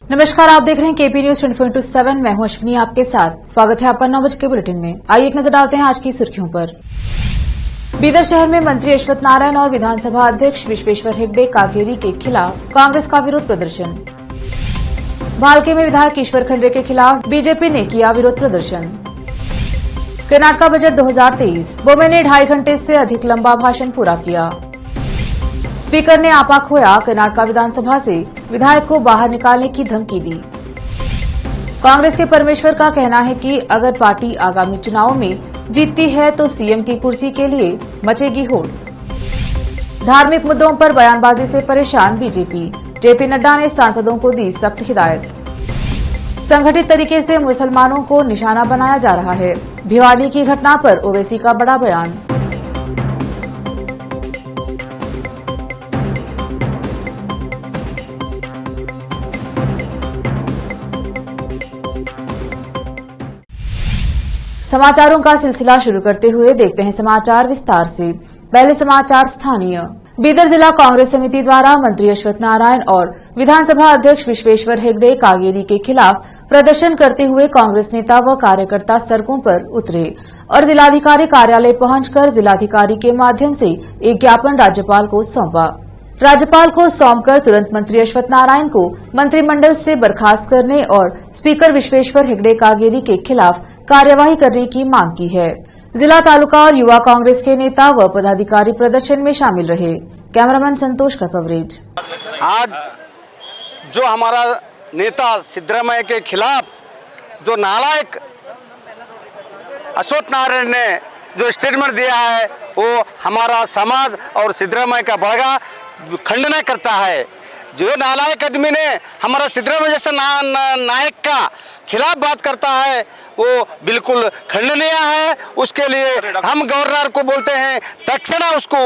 नमस्कार, आप देख रहे हैं केपी न्यूज 24/7। मैं हूं अश्विनी आपके साथ। स्वागत है आपका 9 बजे के बुलेटिन में। आइए एक नजर डालते हैं आज की सुर्खियों पर। बीदर शहर में मंत्री अश्वत्थ नारायण और विधानसभा अध्यक्ष विश्वेश्वर हेगड़े कागेरी के खिलाफ कांग्रेस का विरोध प्रदर्शन। भालके में विधायक ईश्वर खंड्रे के खिलाफ बीजेपी ने किया विरोध प्रदर्शन। कर्नाटका बजट 2023, बोमे ने 2.5 घंटे से अधिक लंबा भाषण पूरा किया। स्पीकर ने आपा खोया, कर्नाटका विधानसभा से विधायक को बाहर निकालने की धमकी दी। कांग्रेस के परमेश्वर का कहना है कि अगर पार्टी आगामी चुनावों में जीतती है तो सीएम की कुर्सी के लिए मचेगी होड़। धार्मिक मुद्दों पर बयानबाजी से परेशान बीजेपी, जेपी नड्डा ने सांसदों को दी सख्त हिदायत। संगठित तरीके से मुसलमानों को निशाना बनाया जा रहा है, भिवानी की घटना पर ओवैसी का बड़ा बयान। समाचारों का सिलसिला शुरू करते हुए देखते हैं समाचार विस्तार से। पहले समाचार स्थानीय। बीदर जिला कांग्रेस समिति द्वारा मंत्री अश्वत्थ नारायण और विधानसभा अध्यक्ष विश्वेश्वर हेगड़े कागेरी के खिलाफ प्रदर्शन करते हुए कांग्रेस नेता व कार्यकर्ता सड़कों पर उतरे और जिलाधिकारी कार्यालय पहुंचकर जिलाधिकारी के माध्यम से एक ज्ञापन राज्यपाल को सौंपा। राज्यपाल को सौंपकर तुरंत मंत्री अश्वत्थ नारायण को मंत्रिमंडल से बर्खास्त करने और स्पीकर विश्वेश्वर हेगड़े कागेरी के खिलाफ कार्यवाही करने की मांग की है। जिला, तालुका और युवा कांग्रेस के नेता व पदाधिकारी प्रदर्शन में शामिल रहे। कैमरामैन संतोष का कवरेज। आज जो हमारा नेता सिद्धरामैया के खिलाफ जो नालायक अश्वत्थ नारायण ने जो स्टेटमेंट दिया है, वो हमारा समाज और सिद्धरामैया का बड़ा खंडन करता है। जो नालायक आदमी ने हमारा सिद्धरामैया जैसा नायक का खिलाफ बात करता है, वो बिल्कुल खंडनीय है। उसके लिए हम गवर्नर को बोलते हैं तत्क्षण उसको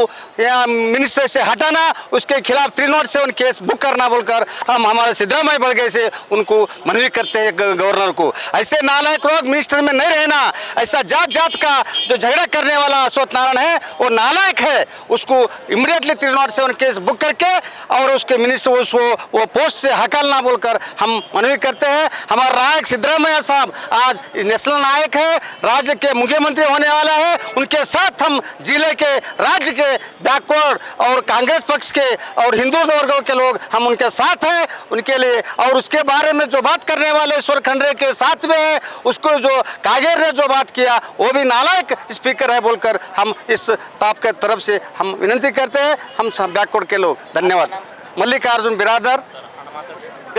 मिनिस्टर से हटाना, उसके खिलाफ 307 केस बुक करना बोलकर हम हमारे सिद्धरामैया बलगे से उनको मनवी करते हैं गवर्नर को। ऐसे नालायक लोग मिनिस्टर में नहीं रहना। ऐसा जात जात का जो झगड़ा करने वाला अश्वत्थ नारायण है वो नालायक है। उसको इमीडिएटली 307 केस बुक करके और उसके मिनिस्टर उसको वो पोस्ट से हटाना बोलकर हम मनवी करते हैं। हमारा नायक सिद्धरामैया साहब आज नेशनल नायक है, राज्य के मुख्यमंत्री होने वाला है। उनके साथ हम जिले के, राज्य के बैकवर्ड और कांग्रेस पक्ष के और हिंदू वर्गों के लोग हम उनके साथ हैं। उनके लिए और उसके बारे में जो बात करने वाले ईश्वर खंड्रे के साथ में है, उसको जो कागेर ने जो बात किया वो भी नालायक स्पीकर है बोलकर हम इस ताप के तरफ से हम विनती करते हैं, हम सब बैकवर्ड के लोग। धन्यवाद। मल्लिकार्जुन बिरादर।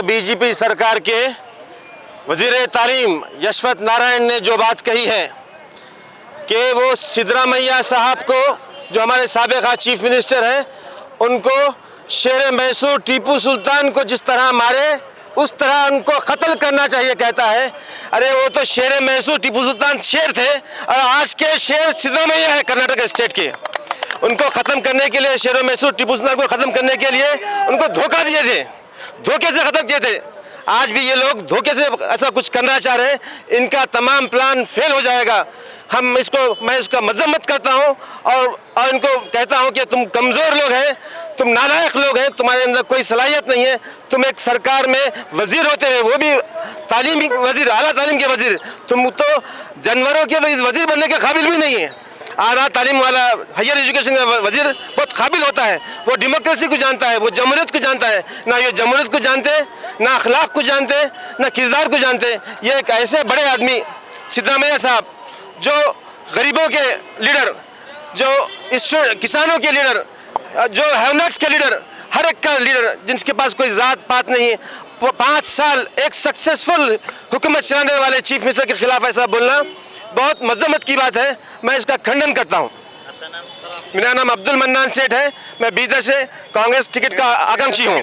बीजेपी सरकार के वजीर तालीम अश्वत्थ नारायण ने जो बात कही है कि वो सिद्धरामैया साहब को, जो हमारे साबिक़ा चीफ मिनिस्टर हैं, उनको शेर मैसूर टीपू सुल्तान को जिस तरह मारे उस तरह उनको कत्ल करना चाहिए कहता है। अरे वो तो शेर मैसूर टीपू सुल्तान शेर थे और आज के शेर सिद्धरामैया है कर्नाटक स्टेट के। उनको ख़त्म करने के लिए, शेर मैसूर टीपू सुल्तान को ख़त्म करने के लिए उनको धोखा दिए थे, धोखे से ख़त्म किए थे। आज भी ये लोग धोखे से ऐसा कुछ करना चाह रहे हैं। इनका तमाम प्लान फेल हो जाएगा। मैं इसका मजम्मत करता हूँ और इनको कहता हूँ कि तुम कमज़ोर लोग हैं, तुम नालायक लोग हैं, तुम्हारे अंदर कोई सलाहियत नहीं है। तुम एक सरकार में वजीर होते हुए, वो भी तालीमी वजीर, आला तालीम के वजीर, तुम तो जानवरों के वजीर बनने के काबिल भी नहीं है। आला तालीम वाला हायर एजुकेशन का वजीर बहुत काबिल होता है। वो डेमोक्रेसी को जानता है, वो जमहूरियत को जानता है। ना ये जमहूरियत को जानते, ना अखलाक को जानते, ना किरदार को जानते। ये एक ऐसे बड़े आदमी सिद्धरामैया साहब, जो गरीबों के लीडर, जो किसानों के लीडर, जो हैवनट्स के लीडर, हर एक का लीडर, जिनके पास कोई जात पात नहीं है, 5 साल एक सक्सेसफुल हुकूमत चलाने वाले चीफ मिनिस्टर के खिलाफ ऐसा बोलना बहुत मजम्मत की बात है। मैं इसका खंडन करता हूँ। मेरा नाम अब्दुल मन्नान सेठ है, मैं बीदर से कांग्रेस टिकट का आकांक्षी हूँ।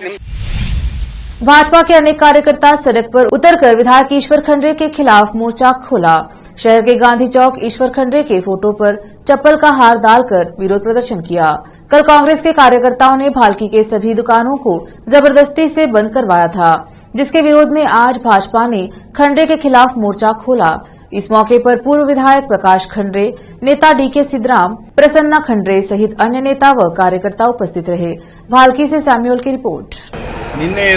भाजपा के अनेक कार्यकर्ता सड़क पर उतरकर विधायक ईश्वर खंड्रे के खिलाफ मोर्चा खोला। शहर के गांधी चौक ईश्वर खंड्रे के फोटो पर चप्पल का हार डालकर विरोध प्रदर्शन किया। कल कांग्रेस के कार्यकर्ताओं ने भालकी के सभी दुकानों को जबरदस्ती से बंद करवाया था, जिसके विरोध में आज भाजपा ने खंड्रे के खिलाफ मोर्चा खोला। इस मौके पर पूर्व विधायक प्रकाश खंड्रे, नेता डीके सिद्धराम, प्रसन्ना खंड्रे सहित अन्य नेता व कार्यकर्ता उपस्थित रहे। भालकी से सैम्यूअल की रिपोर्ट। निन्ने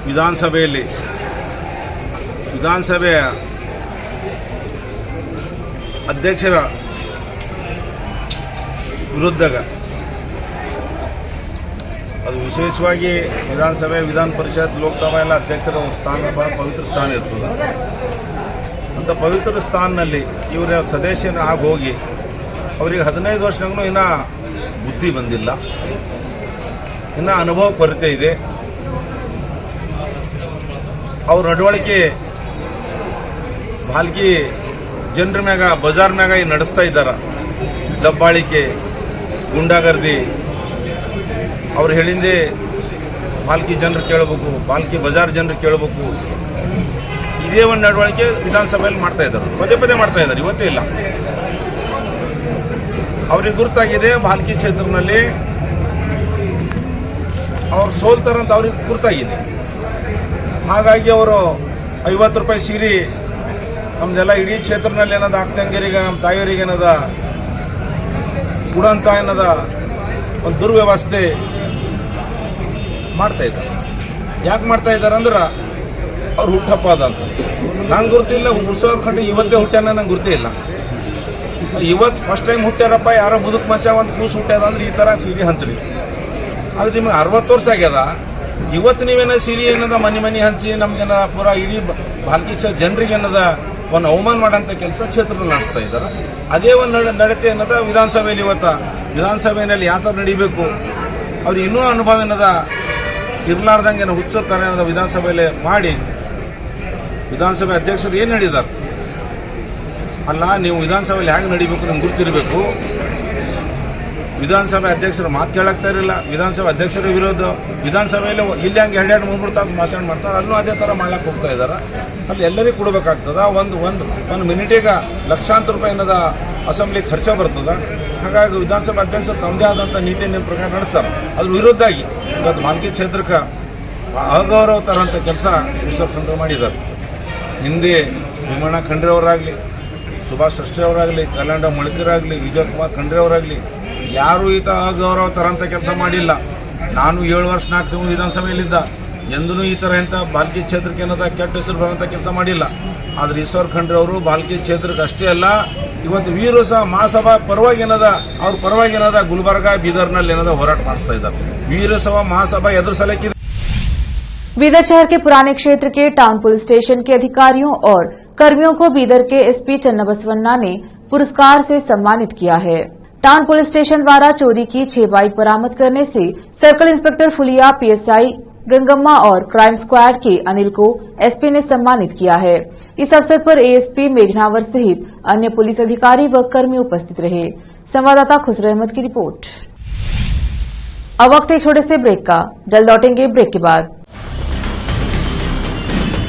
ವಿಧಾನಸಭೆಯ ಅಧ್ಯಕ್ಷರ ವಿರುದ್ಧ ಅದು ವಿಶೇಷವಾಗಿ ವಿಧಾನಸಭೆ ವಿಧಾನ ಪರಿಷತ್ ಲೋಕಸಭಾ ಎಲ್ಲ ಅಧ್ಯಕ್ಷರ ಸ್ಥಾನ ಭಾಳ ಪವಿತ್ರ ಸ್ಥಾನ ಇರ್ತದೆ. ಅಂಥ ಪವಿತ್ರ ಸ್ಥಾನದಲ್ಲಿ ಇವರ ಸದಸ್ಯನ ಆಗಿ ಹೋಗಿ ಅವರಿಗೆ 15 ವರ್ಷಗಳು ಇನ್ನೂ ಬುದ್ಧಿ ಬಂದಿಲ್ಲ, ಇನ್ನೂ ಅನುಭವ ಕೊರತೆ ಇದೆ. ಅವ್ರ ನಡವಳಿಕೆ ಭಾಲ್ಕಿ ಜನರ ಮ್ಯಾಗ ಬಜಾರ್ ಮ್ಯಾಗ ನಡೆಸ್ತಾ ಇದ್ದಾರೆ. ದಬ್ಬಾಳಿಕೆ, ಗುಂಡಾಗರ್ದಿ, ಅವ್ರು ಹೇಳಿಂದೆ ಭಾಲ್ಕಿ ಜನರು ಕೇಳಬೇಕು, ಭಾಲ್ಕಿ ಬಜಾರ್ ಜನರು ಕೇಳಬೇಕು. ಇದೇ ಒಂದು ನಡವಳಿಕೆ ವಿಧಾನಸಭೆಯಲ್ಲಿ ಮಾಡ್ತಾ ಇದ್ದಾರೆ, ಪದೇ ಪದೇ ಮಾಡ್ತಾ ಇದ್ದಾರೆ, ಇವತ್ತೇ ಇಲ್ಲ. ಅವ್ರಿಗೆ ಗುರುತಾಗಿದೆ ಭಾಲ್ಕಿ ಕ್ಷೇತ್ರದಲ್ಲಿ ಅವ್ರು ಸೋಲ್ತಾರಂತ ಅವ್ರಿಗೆ ಗುರುತಾಗಿದೆ. ಹಾಗಾಗಿ ಅವರು 50 ರೂಪಾಯಿ ಸೀರೆ ನಮ್ದೆಲ್ಲ ಇಡೀ ಕ್ಷೇತ್ರದಲ್ಲಿ ಏನದ ಅಕ್ಕಂಗರಿಗೆ ನಮ್ಮ ತಾಯಿಯವರಿಗೆ ಏನದ ಕೊಡಂತ ಏನದ ಒಂದು ದುರ್ವ್ಯವಸ್ಥೆ ಮಾಡ್ತಾ ಇದ್ದಾರೆ. ಯಾಕೆ ಮಾಡ್ತಾ ಇದ್ದಾರೆ ಅಂದ್ರೆ ಅವ್ರು ಹುಟ್ಟಪ್ಪ ಅದಂತ ನಂಗೆ ಗುರ್ತಿಲ್ಲ. ಉತ್ಸವ ಖಂಡ ಇವತ್ತೇ ಹುಟ್ಟ್ಯಾನ ನಂಗೆ ಗುರ್ತೇ ಇಲ್ಲ. ಇವತ್ತು ಫಸ್ಟ್ ಟೈಮ್ ಹುಟ್ಟ್ಯಾರಪ್ಪ, ಯಾರೋ ಮುದುಕ್ ಮಚ್ಚ ಒಂದು ಕೂಸು ಹುಟ್ಟ್ಯಾದ ಅಂದ್ರೆ ಈ ಥರ ಸೀರೆ ಹಂಚ್ರಿ. ಆದ್ರೆ ನಿಮಗೆ 60 ವರ್ಷ ಆಗ್ಯದ, ಇವತ್ತು ನೀವೇನೋ ಸೀರೆ ಏನದ ಮನೆ ಹಂಚಿ ನಮ್ಗೇನ ಪೂರ ಇಡೀ ಭಾಲ್ಕಿ ಜನರಿಗೆ ಏನದ ಒಂದು ಅವಮಾನ ಮಾಡೋಂಥ ಕೆಲಸ ಕ್ಷೇತ್ರದಲ್ಲಿ ನಡೆಸ್ತಾ ಇದ್ದಾರೆ. ಅದೇ ಒಂದು ನಡತೆ ಏನದ ವಿಧಾನಸಭೆಯಲ್ಲಿ ಇವತ್ತು ವಿಧಾನಸಭೆಯಲ್ಲಿ ಯಾವ ಥರ ನಡೀಬೇಕು, ಅವ್ರಿಗೆ ಇನ್ನೂ ಅನುಭವ ಏನದ ಇರ್ಲಾರ್ದಂಗೆ ಹುಚ್ಚಿರ್ತಾರೆ ಅನ್ನೋದು ವಿಧಾನಸಭೆಯಲ್ಲಿ ಮಾಡಿ ವಿಧಾನಸಭೆ ಅಧ್ಯಕ್ಷರು ಏನು ಹೇಳಿದ್ದಾರೆ ಅಲ್ಲ, ನೀವು ವಿಧಾನಸಭೆಯಲ್ಲಿ ಹೇಗೆ ನಡೀಬೇಕು ನಿಮ್ಗೆ ಗುರ್ತಿರಬೇಕು. ವಿಧಾನಸಭೆ ಅಧ್ಯಕ್ಷರು ಮಾತು ಕೇಳಾಗ್ತಾ ಇರಲಿಲ್ಲ, ವಿಧಾನಸಭೆ ಅಧ್ಯಕ್ಷರ ವಿರೋಧ. ವಿಧಾನಸಭೆಯಲ್ಲಿ ಇಲ್ಲಿ ಹಂಗೆ 2-3 ತಾಸು ಭಾಷಣ ಮಾಡ್ತಾರೆ, ಅಲ್ಲೂ ಅದೇ ಥರ ಮಾಡ್ಲಿಕ್ಕೆ ಹೋಗ್ತಾ ಇದ್ದಾರೆ. ಅಲ್ಲಿ ಎಲ್ಲರಿಗೂ ಕೊಡಬೇಕಾಗ್ತದೆ. ಒಂದು ಮಿನಿಟಿಗೆ ಲಕ್ಷಾಂತರ ರೂಪಾಯಿ ಏನದ ಅಸೆಂಬ್ಲಿ ಖರ್ಚ ಬರ್ತದೆ. ಹಾಗಾಗಿ ವಿಧಾನಸಭೆ ಅಧ್ಯಕ್ಷರು ತಮ್ಮದೇ ಆದಂಥ ನೀತಿ ನಿಯಮ ಪ್ರಕಾರ ನಡೆಸ್ತಾರೆ. ಅದ್ರ ವಿರುದ್ಧಾಗಿ ಇವತ್ತು ಭಾಲ್ಕಿ ಕ್ಷೇತ್ರಕ್ಕೆ ಅಗೌರವ ತರಂಥ ಕೆಲಸ ಈಶ್ವರ್ ಖಂಡ್ರೆ ಮಾಡಿದ್ದಾರೆ. ಹಿಂದೆ ಭೀಮಣ್ಣ ಖಂಡ್ರೆ ಅವರಾಗಲಿ, ಸುಭಾಷ್ ಶೆಟ್ಟಿ ಅವರಾಗಲಿ, ಕಲ್ಯಾಣ ಮಳ್ಕರಾಗಲಿ, ವಿಜಯಕುಮಾರ್ ಖಂಡ್ರೆ ಅವರಾಗಲಿ ಯಾರೂ ಈತ ಅಗೌರವ ತರಂಥ ಕೆಲಸ ಮಾಡಿಲ್ಲ. ನಾನು 7 ವರ್ಷ 4 ತಿಂಗಳು ವಿಧಾನಸಭೆಯಲ್ಲಿದ್ದ, ಎಂದೂ ಈ ಥರ ಎಂಥ ಭಾಲ್ಕಿ ಕ್ಷೇತ್ರಕ್ಕೆ ಏನದ ಕೆಟ್ಟ ಹೆಸರು ಬರೋಂಥ ಕೆಲಸ ಮಾಡಿಲ್ಲ. ಆದರೆ ಈಶ್ವರ್ ಖಂಡ್ರೆ ಅವರು ಭಾಲ್ಕಿ ಕ್ಷೇತ್ರಕ್ಕೆ ಅಷ್ಟೇ ಅಲ್ಲ, ಇವತ್ತು ವೀರಸ ಮಹಾಸಭಾ ಪರವಾಗಿ ಏನದ ಅವ್ರ ಪರವಾಗಿ ಏನದ ಗುಲ್ಬರ್ಗ ಬೀದರ್ನಲ್ಲಿ ಏನದ ಹೋರಾಟ ಮಾಡಿಸ್ತಾ ಇದ್ದಾರೆ. ವೀರಸಭಾ ಮಹಾಸಭಾ ಎದುರಿಸಲಿಕ್ಕೆ बीदर शहर के पुराने क्षेत्र के टाउन पुलिस स्टेशन के अधिकारियों और कर्मियों को बीदर के एसपी चन्नाबसवन्ना ने पुरस्कार से सम्मानित किया है। टाउन पुलिस स्टेशन द्वारा चोरी की 6 बाइक बरामद करने से सर्कल इंस्पेक्टर फुलिया, पीएसआई गंगम्मा और क्राइम स्क्वाड के अनिल को एसपी ने सम्मानित किया है। इस अवसर पर एएसपी मेघनावर सहित अन्य पुलिस अधिकारी व कर्मी उपस्थित रहे। संवाददाता खुसरो अहमद की रिपोर्ट। अब वक्त एक छोटे से ब्रेक का, जल्द लौटेंगे ब्रेक के बाद।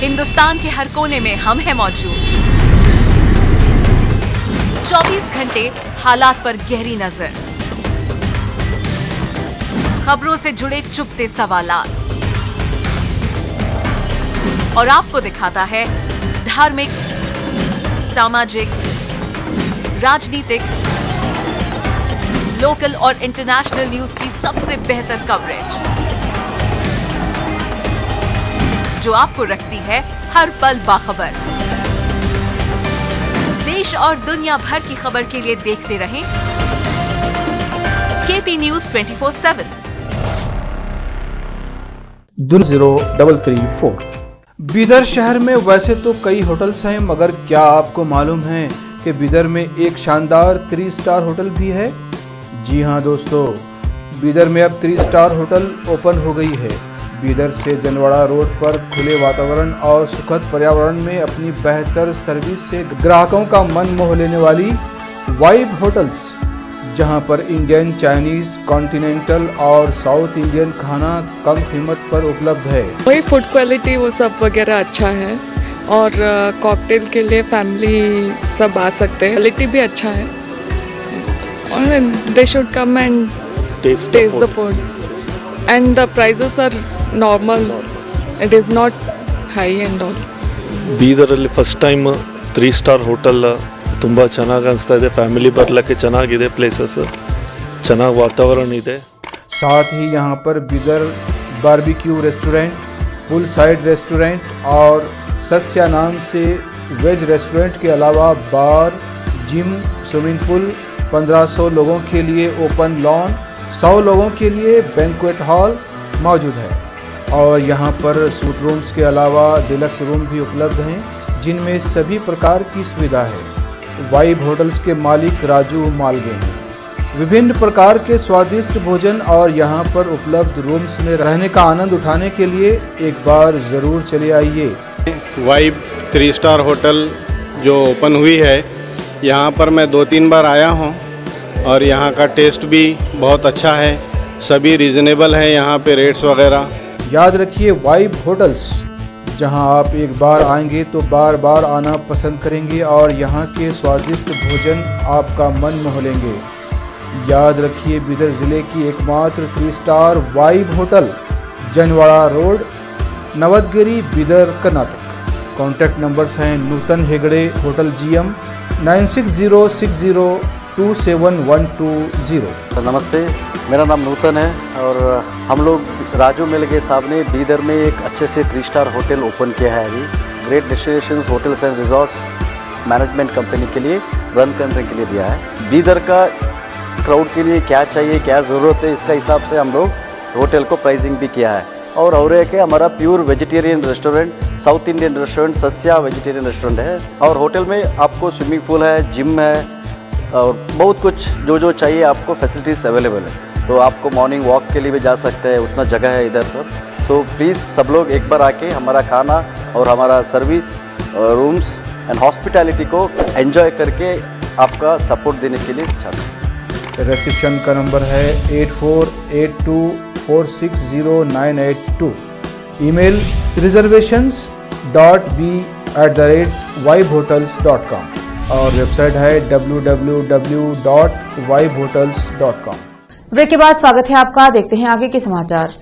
हिंदुस्तान के हर कोने में हम हैं मौजूद। 24 घंटे हालात पर गहरी नजर, खबरों से जुड़े चुपते सवालात और आपको दिखाता है धार्मिक, सामाजिक, राजनीतिक, लोकल और इंटरनेशनल न्यूज की सबसे बेहतर कवरेज, जो आपको रखती है हर पल बाखबर। देश और दुनिया भर की खबर के लिए देखते रहें केपी न्यूज 24/7। 03334। बीदर शहर में वैसे तो कई होटल्स हैं, मगर क्या आपको मालूम है कि बीदर में एक शानदार 3 स्टार होटल भी है? जी हां दोस्तों, बीदर में अब 3 स्टार होटल ओपन हो गई है। बीदर से जनवाड़ा रोड पर खुले वातावरण और सुखद पर्यावरण में अपनी बेहतर सर्विस से ग्राहकों का मन मोह लेने वाली वाइब होटल्स, जहां पर इंडियन, चाइनीज, कॉन्टिनेंटल और साउथ इंडियन खाना कम कीमत पर उपलब्ध है। वही फूड क्वालिटी वो सब वगैरह अच्छा है और कॉकटेल के लिए फैमिली सब आ सकते हैं। क्वालिटी भी अच्छा है और they should come and taste the food and the prices are normal, it is not high and all. ಬೀದರಲ್ಲಿ ಫಸ್ಟ್ ಟೈಮ್ 3 ಸ್ಟಾರ್ ಹೋಟೆಲ್ ತುಂಬ ಚೆನ್ನಾಗಿ ಅನಿಸ್ತಾ ಇದೆ. ಫ್ಯಾಮಿಲಿ ಬರಲಿಕ್ಕೆ ಚೆನ್ನಾಗಿದೆ, ಪ್ಲೇಸಸ್ ಚೆನ್ನಾಗಿ ವಾತಾವರಣ ಇದೆ. साथ ही यहाँ पर बीदर बारबेक्यू रेस्टोरेंट, पुल साइड रेस्टोरेंट और सस्या नाम से वेज रेस्टोरेंट के अलावा बार, जिम, स्विमिंग पूल, 1500 लोगों के लिए ओपन लॉन, 100 लोगों के लिए बैंक्वेट हॉल मौजूद है। और यहाँ पर सूट रूम्स के अलावा डिलक्स रूम भी उपलब्ध हैं जिनमें सभी प्रकार की सुविधा है। वाइब होटल्स के मालिक राजू मालगे हैं। विभिन्न प्रकार के स्वादिष्ट भोजन और यहाँ पर उपलब्ध रूम्स में रहने का आनंद उठाने के लिए एक बार ज़रूर चले आइए। वाइब 3 स्टार होटल जो ओपन हुई है, यहाँ पर मैं 2-3 बार आया हूँ और यहाँ का टेस्ट भी बहुत अच्छा है। सभी रीज़नेबल हैं यहाँ पे रेट्स वगैरह। याद रखिए वाइब होटल्स, जहाँ आप एक बार आएंगे तो बार बार आना पसंद करेंगे और यहाँ के स्वादिष्ट भोजन आपका मन मोह लेंगे। याद रखिए बीदर ज़िले की एकमात्र 3 star vibe hotel, Janwada road, Navadgiri, Bidar, Karnataka. Contact numbers हैं नूतन हेगड़े, होटल GM 9606027120। नमस्ते, मेरा नाम नूतन है और हम लोग राजू मिलगे साहब ने बीदर में एक अच्छे से 3 स्टार होटल ओपन किया है। अभी great destinations hotels and resorts management company के लिए रन करने के लिए दिया है। बीदर का क्राउड के लिए क्या चाहिए, क्या ज़रूरत है, इसका हिसाब से हम लोग होटल को प्राइसिंग भी किया है। और एक है हमारा pure vegetarian restaurant, south Indian restaurant, Sasya vegetarian restaurant है। और होटल में आपको स्विमिंग पूल है, जिम है और बहुत कुछ जो चाहिए आपको फैसिलिटीज़ अवेलेबल है। तो आपको मॉर्निंग वॉक के लिए भी जा सकते हैं, उतना जगह है इधर सब। सो प्लीज़ सब लोग एक बार आके हमारा खाना और हमारा सर्विस, रूम्स एंड हॉस्पिटैलिटी को एंजॉय करके आपका सपोर्ट देने के लिए चाहते हैं। रिसेप्शन का नंबर है 8482460982। ईमेल reservations.b@vibehotels.com और वेबसाइट है www.vibehotels.com। ब्रेक के बाद स्वागत है आपका। देखते हैं आगे के समाचार।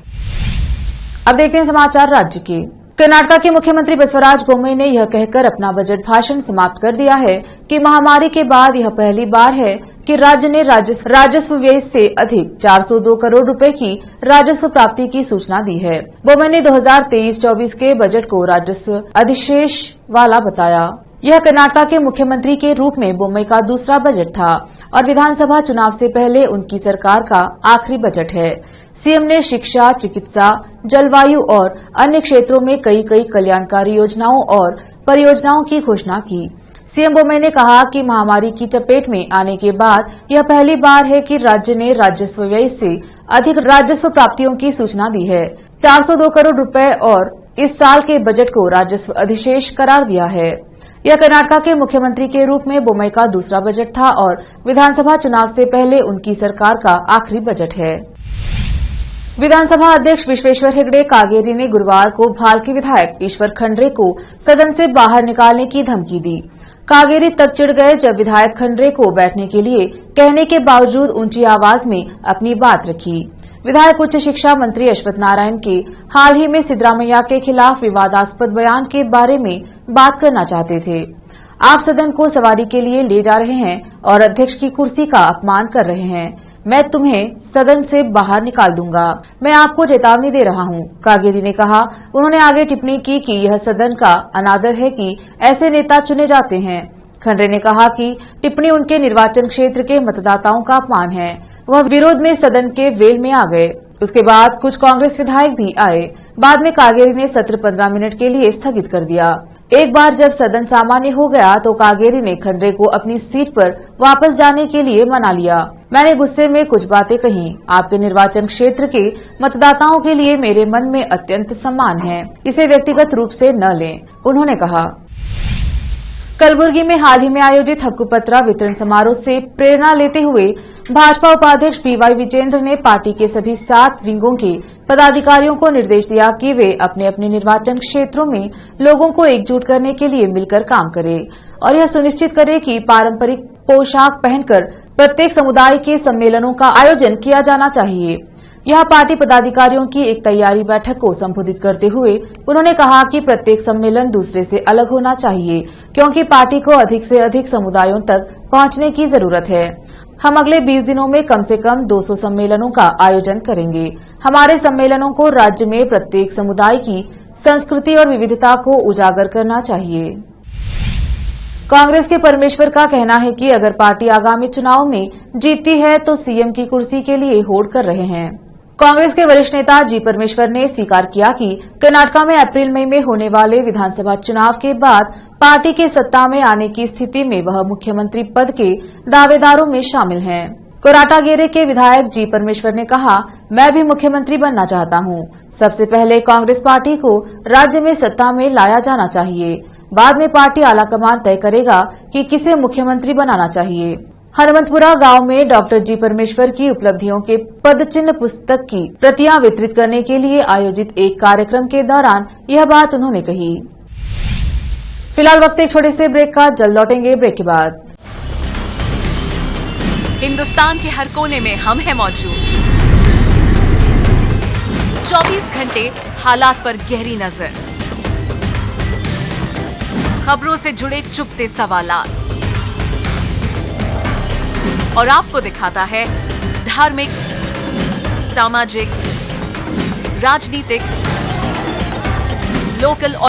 अब देखते हैं समाचार राज्य के। कर्नाटक के मुख्यमंत्री बसवराज बोम्मई ने यह कहकर अपना बजट भाषण समाप्त कर दिया है कि महामारी के बाद यह पहली बार है कि राज्य ने राजस्व व्यय से अधिक 402 करोड़ रुपए की राजस्व प्राप्ति की सूचना दी है। बोम्मई ने 2023-24 के बजट को राजस्व अधिशेष वाला बताया। यह कर्नाटक के मुख्यमंत्री के रूप में बोम्मई का दूसरा बजट था और विधानसभा चुनाव से पहले उनकी सरकार का आखिरी बजट है। सीएम ने शिक्षा, चिकित्सा, जलवायु और अन्य क्षेत्रों में कई कल्याणकारी योजनाओं और परियोजनाओं की घोषणा की। सीएम बोम्मई ने कहा कि महामारी की चपेट में आने के बाद यह पहली बार है कि राज्य ने राजस्व व्यय से अधिक राजस्व प्राप्तियों की सूचना दी है। 402 करोड़ रुपए और इस साल के बजट को राजस्व अधिशेष करार दिया है। यह कर्नाटक के मुख्यमंत्री के रूप में बोम्मई का दूसरा बजट था और विधानसभा चुनाव से पहले उनकी सरकार का आखिरी बजट है। विधानसभा अध्यक्ष विश्वेश्वर हेगड़े कागेरी ने गुरुवार को भालकी विधायक ईश्वर खंड्रे को सदन से बाहर निकालने की धमकी दी। कागेरी तब चिढ़ गए जब विधायक खंड्रे को बैठने के लिए कहने के बावजूद ऊंची आवाज में अपनी बात रखी। विधायक उच्च शिक्षा मंत्री अश्वत्थ नारायण के हाल ही में सिद्धरामैया के खिलाफ विवादास्पद बयान के बारे में बात करना चाहते थे। आप सदन को सवारी के लिए ले जा रहे हैं और अध्यक्ष की कुर्सी का अपमान कर रहे हैं। मैं तुम्हें सदन से बाहर निकाल दूंगा। मैं आपको चेतावनी दे रहा हूं, कागेरी ने कहा। उन्होंने आगे टिप्पणी की कि यह सदन का अनादर है कि ऐसे नेता चुने जाते हैं। खंड्रे ने कहा कि टिप्पणी उनके निर्वाचन क्षेत्र के मतदाताओं का अपमान है। वह विरोध में सदन के वेल में आ गए। उसके बाद कुछ कांग्रेस विधायक भी आए। बाद में कागेरी ने सत्र 15 मिनट के लिए स्थगित कर दिया। एक बार जब सदन सामान्य हो गया तो कागेरी ने खंड्रे को अपनी सीट पर वापस जाने के लिए मना लिया। मैंने गुस्से में कुछ बातें कही। आपके निर्वाचन क्षेत्र के मतदाताओं के लिए मेरे मन में अत्यंत सम्मान है, इसे व्यक्तिगत रूप से न लें, उन्होंने कहा। कलबुर्गी में हाल ही में आयोजित हक्कुपत्रा वितरण समारोह से प्रेरणा लेते हुए भाजपा उपाध्यक्ष BY विजेंद्र ने पार्टी के सभी 7 विंगों के पदाधिकारियों को निर्देश दिया कि वे अपने अपने निर्वाचन क्षेत्रों में लोगों को एकजुट करने के लिए मिलकर काम करें और यह सुनिश्चित करें कि पारंपरिक पोशाक पहनकर प्रत्येक समुदाय के सम्मेलनों का आयोजन किया जाना चाहिए। यह पार्टी पदाधिकारियों की एक तैयारी बैठक को संबोधित करते हुए उन्होंने कहा कि प्रत्येक सम्मेलन दूसरे से अलग होना चाहिए क्योंकि पार्टी को अधिक से अधिक समुदायों तक पहुंचने की जरूरत है। हम अगले 20 दिनों में कम से कम 200 सम्मेलनों का आयोजन करेंगे। हमारे सम्मेलनों को राज्य में प्रत्येक समुदाय की संस्कृति और विविधता को उजागर करना चाहिए। कांग्रेस के परमेश्वर का कहना है कि अगर पार्टी आगामी चुनाव में जीतती है तो सीएम की कुर्सी के लिए होड़ कर रहे हैं। कांग्रेस के वरिष्ठ नेता जी परमेश्वर ने स्वीकार किया कि कर्नाटक में अप्रैल मई में होने वाले विधानसभा चुनाव के बाद पार्टी के सत्ता में आने की स्थिति में वह मुख्यमंत्री पद के दावेदारों में शामिल हैं। कोराटागेरे के विधायक जी परमेश्वर ने कहा, मैं भी मुख्यमंत्री बनना चाहता हूं। सबसे पहले कांग्रेस पार्टी को राज्य में सत्ता में लाया जाना चाहिए, बाद में पार्टी आलाकमान तय करेगा कि किसे मुख्यमंत्री बनाना चाहिए। हनुमंतपुरा गांव में डॉक्टर जी परमेश्वर की उपलब्धियों के पद चिन्ह पुस्तक की प्रतियां वितरित करने के लिए आयोजित एक कार्यक्रम के दौरान यह बात उन्होंने कही। फिलहाल वक्त एक छोटे से ब्रेक का, जल्द लौटेंगे ब्रेक के बाद। हिंदुस्तान के हर कोने में हम हैं मौजूद। 24 घंटे हालात पर गहरी नजर, खबरों से जुड़े चुपते सवालात और आपको दिखाता है धार्मिक, सामाजिक, राजनीतिक, लोकल और